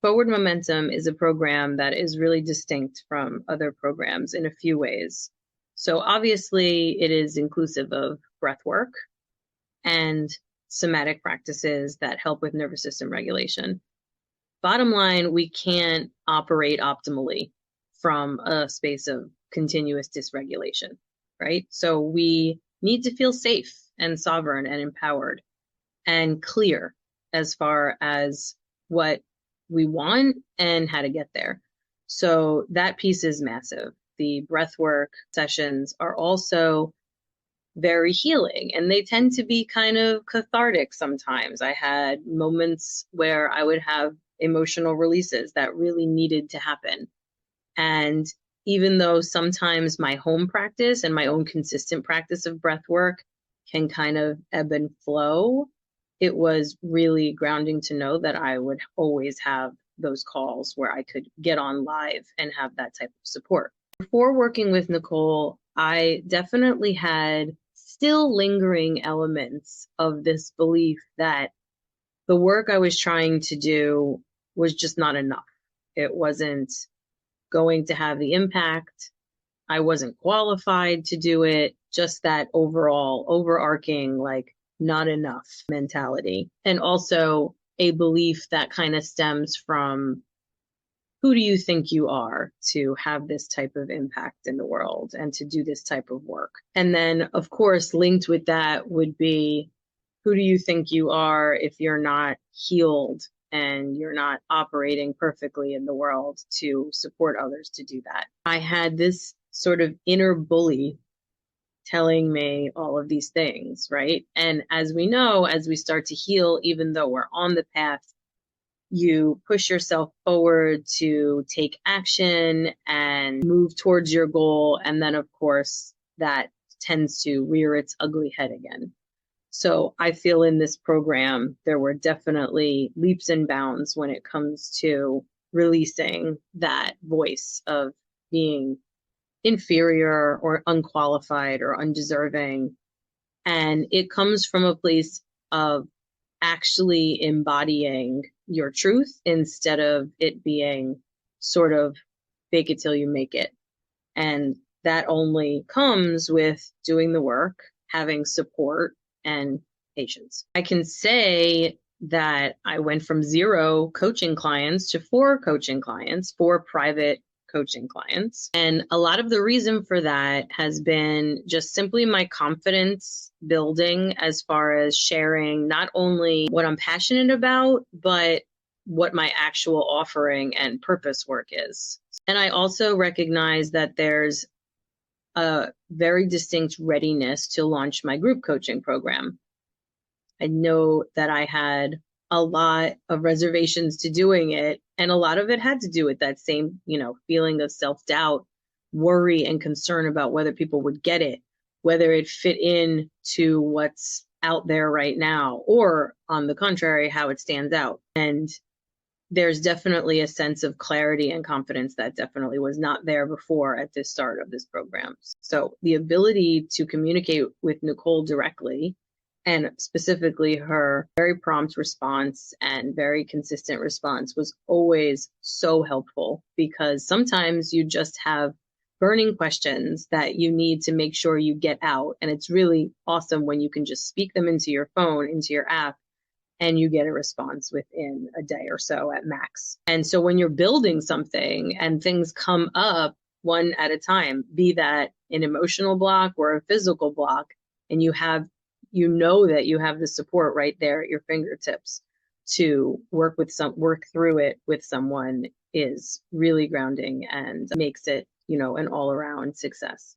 Forward Momentum is a program that is really distinct from other programs in a few ways. So obviously it is inclusive of breath work and somatic practices that help with nervous system regulation. Bottom line, we can't operate optimally from a space of continuous dysregulation, right? So we need to feel safe and sovereign and empowered and clear as far as what we want and how to get there. So that piece is massive. The breathwork sessions are also very healing, and they tend to be kind of cathartic sometimes. I had moments where I would have emotional releases that really needed to happen. And even though sometimes my home practice and my own consistent practice of breath work can kind of ebb and flow, it was really grounding to know that I would always have those calls where I could get on live and have that type of support. Before working with Nicole, I definitely had still lingering elements of this belief that the work I was trying to do was just not enough. It wasn't going to have the impact. I wasn't qualified to do it. Just that overall overarching, like, not enough mentality. And also a belief that kind of stems from, who do you think you are to have this type of impact in the world and to do this type of work? And then, of course, linked with that would be, who do you think you are if you're not healed and you're not operating perfectly in the world to support others to do that? I had this sort of inner bully telling me all of these things, right? And as we know, as we start to heal, even though we're on the path, you push yourself forward to take action and move towards your goal. And then, of course, that tends to rear its ugly head again. So I feel in this program, there were definitely leaps and bounds when it comes to releasing that voice of being inferior or unqualified or undeserving. And it comes from a place of actually embodying your truth instead of it being sort of fake it till you make it. And that only comes with doing the work, having support, and patience. I can say that I went from 0 coaching clients to 4 coaching clients, 4 private coaching clients. And a lot of the reason for that has been just simply my confidence building as far as sharing not only what I'm passionate about, but what my actual offering and purpose work is. And I also recognize that there's a very distinct readiness to launch my group coaching program. I know that I had a lot of reservations to doing it, and a lot of it had to do with that same, feeling of self-doubt, worry, and concern about whether people would get it, whether it fit in to what's out there right now, or on the contrary, how it stands out. And there's definitely a sense of clarity and confidence that definitely was not there before at the start of this program. So the ability to communicate with Nicole directly, and specifically her very prompt response and very consistent response, was always so helpful, because sometimes you just have burning questions that you need to make sure you get out. And it's really awesome when you can just speak them into your phone, into your app, and you get a response within a day or so at max. And so when you're building something and things come up one at a time, be that an emotional block or a physical block, and you know that you have the support right there at your fingertips to work through it with someone, is really grounding and makes it, an all-around success.